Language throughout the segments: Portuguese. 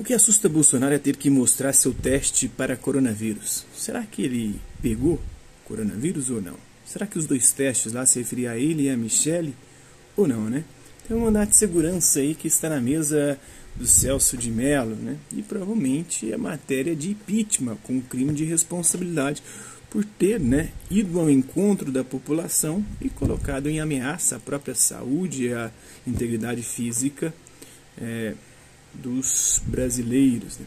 O que assusta Bolsonaro é ter que mostrar seu teste para coronavírus. Será que ele pegou coronavírus ou não? Será que os dois testes lá se referiam a ele e a Michele ou não, né? Tem um mandado de segurança aí que está na mesa do Celso de Mello, né? E provavelmente é matéria de impeachment, com crime de responsabilidade por ter, né, ido ao encontro da população e colocado em ameaça a própria saúde e a integridade física dos brasileiros, né?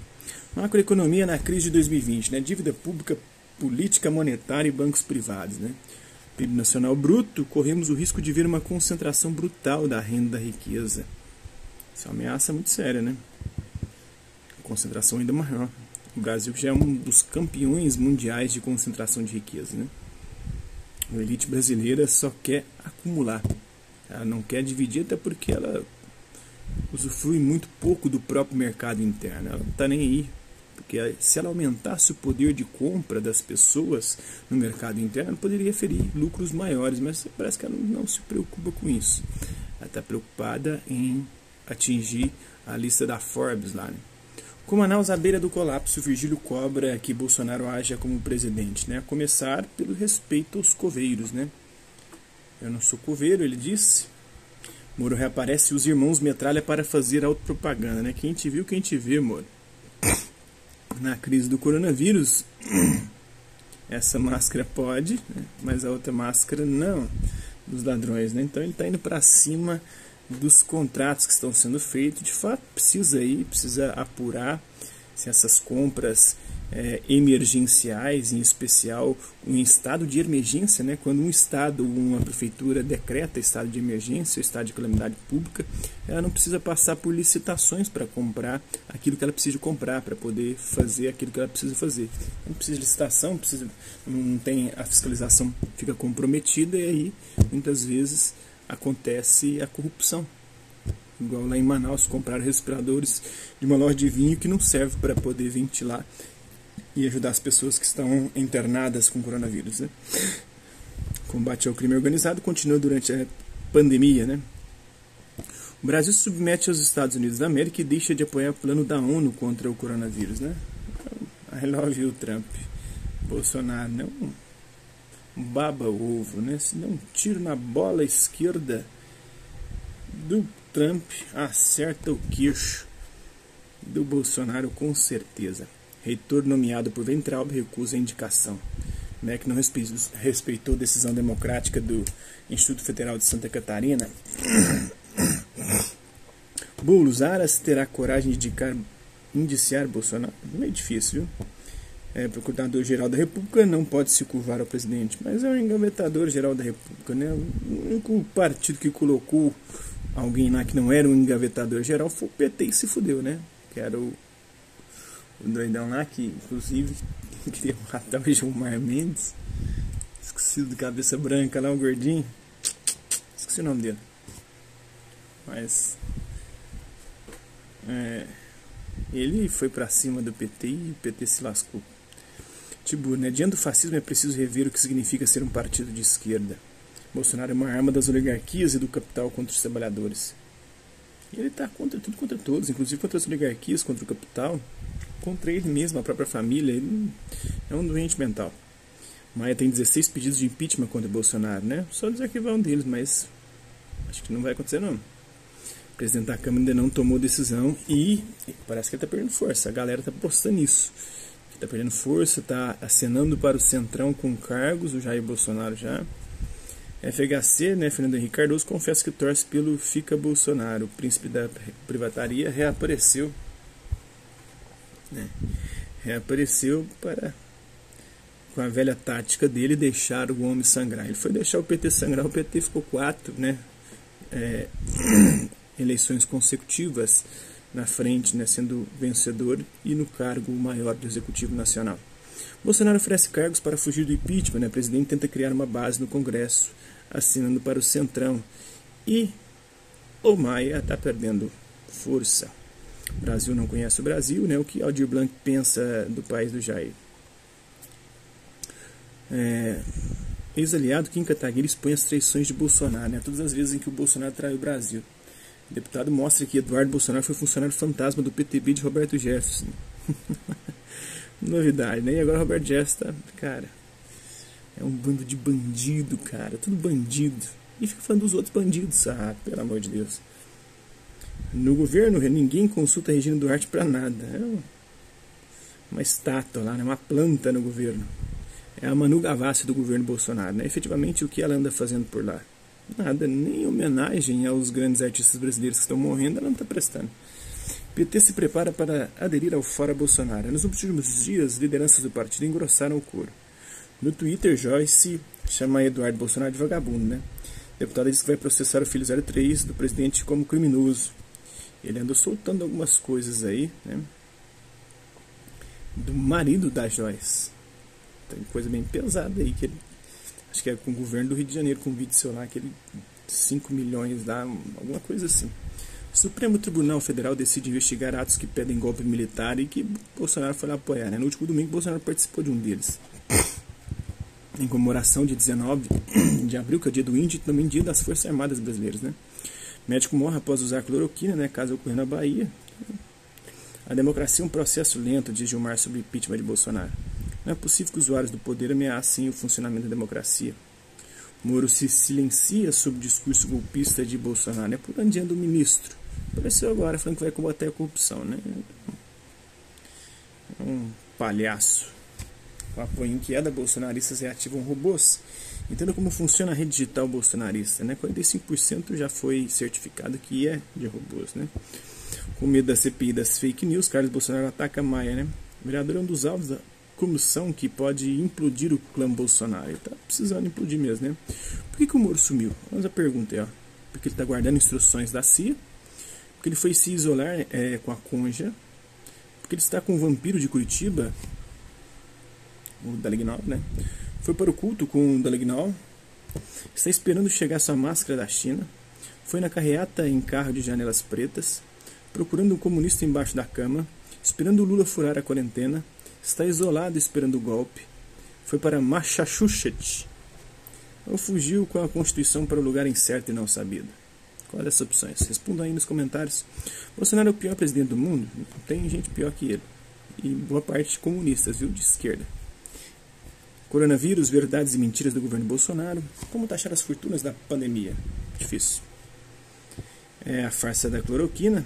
Macroeconomia na crise de 2020, né? Dívida pública, política monetária e bancos privados, né? PIB nacional bruto, corremos o risco de ver uma concentração brutal da renda da riqueza. Isso é uma ameaça muito séria, né? Concentração ainda maior. O Brasil já é um dos campeões mundiais de concentração de riqueza, né? A elite brasileira só quer acumular. Ela não quer dividir, até porque ela usufrui muito pouco do próprio mercado interno. Ela não está nem aí. Porque se ela aumentasse o poder de compra das pessoas no mercado interno, ela poderia ferir lucros maiores, mas parece que ela não se preocupa com isso. Ela está preocupada em atingir a lista da Forbes lá, né? Com Manaus à beira do colapso, Virgílio cobra que Bolsonaro haja como presidente, né? A começar pelo respeito aos coveiros, né? Eu não sou coveiro, ele disse. Moro reaparece e os irmãos metralha para fazer autopropaganda, né? Quem te viu, quem te vê, Moro. Na crise do coronavírus, essa máscara pode, né? Mas a outra máscara não, dos ladrões, né? Então ele está indo para cima dos contratos que estão sendo feitos. De fato, precisa apurar se essas compras emergenciais, em especial em estado de emergência, né? Quando um estado, uma prefeitura decreta estado de emergência, estado de calamidade pública, ela não precisa passar por licitações para comprar aquilo que ela precisa comprar, para poder fazer aquilo que ela precisa fazer. Não precisa de licitação, não tem, a fiscalização fica comprometida e aí muitas vezes acontece a corrupção. Igual lá em Manaus, compraram respiradores de uma loja de vinho que não serve para poder ventilar e ajudar as pessoas que estão internadas com coronavírus, né? Combate ao crime organizado continua durante a pandemia, né? O Brasil se submete aos Estados Unidos da América e deixa de apoiar o plano da ONU contra o coronavírus, né? I love you, Trump. Bolsonaro, não baba o ovo, né? Se der um tiro na bola esquerda do Trump, acerta o queixo do Bolsonaro com certeza. Reitor nomeado por Weintraub recusa a indicação. O MEC não respeitou a decisão democrática do Instituto Federal de Santa Catarina. Boulos, Aras terá coragem de indiciar Bolsonaro? Meio difícil, viu? Procurador-Geral da República não pode se curvar ao presidente, mas é o engavetador-geral da República, né? O único partido que colocou alguém lá que não era um engavetador-geral foi o PT e se fudeu, né? Que era o doidão lá que, inclusive, queria matar o Gilmar Mendes. Esqueci do cabeça branca lá, o gordinho. Esqueci o nome dele. Mas ele foi pra cima do PT e o PT se lascou. Tibur, né? Diante do fascismo é preciso rever o que significa ser um partido de esquerda. Bolsonaro é uma arma das oligarquias e do capital contra os trabalhadores. E ele está contra tudo, contra todos, inclusive contra as oligarquias, contra o capital, contra ele mesmo, a própria família. Ele é um doente mental. Maia tem 16 pedidos de impeachment contra Bolsonaro, né? Só desarquivar um deles, mas acho que não vai acontecer, não. O presidente da Câmara ainda não tomou decisão e parece que ele está perdendo força. A galera está apostando nisso. Está perdendo força, está acenando para o Centrão com cargos, o Jair Bolsonaro já. FHC, né, Fernando Henrique Cardoso, confessa que torce pelo Fica Bolsonaro. O príncipe da privataria reapareceu, né? Reapareceu com a velha tática dele, deixar o homem sangrar. Ele foi deixar o PT sangrar, o PT ficou 4, né, eleições consecutivas na frente, né, sendo vencedor e no cargo maior do Executivo Nacional. Bolsonaro oferece cargos para fugir do impeachment, né? O presidente tenta criar uma base no Congresso, assinando para o Centrão. E o Maia está perdendo força. O Brasil não conhece o Brasil, né? O que Aldir Blanc pensa do país do Jair. Ex-aliado Kim Kataguiri expõe as traições de Bolsonaro, né? Todas as vezes em que o Bolsonaro traiu o Brasil. O deputado mostra que Eduardo Bolsonaro foi funcionário fantasma do PTB de Roberto Jefferson. Novidade, né? E agora Roberto Jefferson tá, cara, é um bando de bandido, cara, tudo bandido. E fica falando dos outros bandidos, pelo amor de Deus. No governo, ninguém consulta a Regina Duarte pra nada. É uma estátua lá, né? Uma planta no governo. É a Manu Gavassi do governo Bolsonaro, né? Efetivamente, o que ela anda fazendo por lá? Nada, nem homenagem aos grandes artistas brasileiros que estão morrendo, ela não está prestando. PT se prepara para aderir ao Fora Bolsonaro. Nos últimos dias, lideranças do partido engrossaram o coro. No Twitter, Joyce chama Eduardo Bolsonaro de vagabundo, né? O deputado diz que vai processar o filho 03 do presidente como criminoso. Ele andou soltando algumas coisas aí, né? Do marido da Joyce. Tem coisa bem pesada aí, que ele, acho que é com o governo do Rio de Janeiro, com um vídeo seu lá, aquele 5 milhões lá, alguma coisa assim. O Supremo Tribunal Federal decide investigar atos que pedem golpe militar e que Bolsonaro foi lá apoiar, né? No último domingo, Bolsonaro participou de um deles. Em comemoração de 19 de abril, que é o dia do índio, e também dia das Forças Armadas Brasileiras, né? Médico morre após usar cloroquina, né? Caso ocorreu na Bahia. A democracia é um processo lento, diz Gilmar sobre o impeachment de Bolsonaro. Não é possível que usuários do poder ameacem o funcionamento da democracia. Moro se silencia sobre o discurso golpista de Bolsonaro, né? Por onde anda o ministro? Apareceu agora falando que vai combater a corrupção, né? Um palhaço. Com apoio em queda, bolsonaristas reativam robôs. Entenda como funciona a rede digital bolsonarista, né? 45% já foi certificado que é de robôs, né? Com medo da CPI das fake news, Carlos Bolsonaro ataca Maia, né? O vereador é um dos alvos da comissão que pode implodir o clã Bolsonaro. Ele tá precisando implodir mesmo, né? Por que o Moro sumiu? Vamos a pergunta aí, ó. Porque ele tá guardando instruções da CIA, porque ele foi se isolar com a Conja, porque ele está com o vampiro de Curitiba, o Dalignol, né? Foi para o culto com o Dalignol, está esperando chegar sua máscara da China, foi na carreata em carro de janelas pretas, procurando um comunista embaixo da cama, esperando o Lula furar a quarentena, está isolado esperando o golpe, foi para Massachusetts, ou fugiu com a Constituição para o lugar incerto e não sabido. Qual dessas opções? Respondam aí nos comentários. Bolsonaro é o pior presidente do mundo? Tem gente pior que ele. E boa parte comunistas, viu? De esquerda. Coronavírus, verdades e mentiras do governo Bolsonaro. Como taxar as fortunas da pandemia? Difícil. A farsa da cloroquina.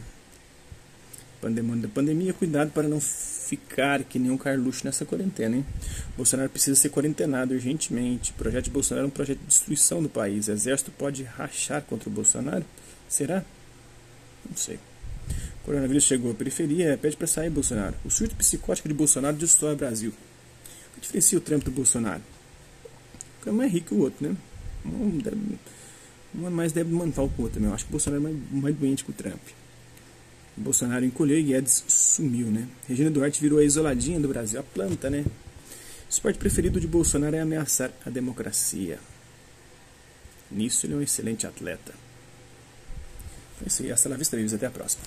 Pandemônio da pandemia. Cuidado para não ficar que nem um Carluxo nessa quarentena, hein? Bolsonaro precisa ser quarentenado urgentemente. O projeto de Bolsonaro é um projeto de destruição do país. O exército pode rachar contra o Bolsonaro? Será? Não sei. O coronavírus chegou à periferia, pede para sair Bolsonaro. O surto psicótico de Bolsonaro destrói o Brasil. O que diferencia o Trump do Bolsonaro? Um é mais rico que o outro, né? Um é mais débil mental que o outro, né? Eu acho que o Bolsonaro é mais doente que o Trump. O Bolsonaro encolheu e Guedes sumiu, né? Regina Duarte virou a isoladinha do Brasil, a planta, né? O esporte preferido de Bolsonaro é ameaçar a democracia. Nisso ele é um excelente atleta. É isso aí, hasta la vista, até a próxima.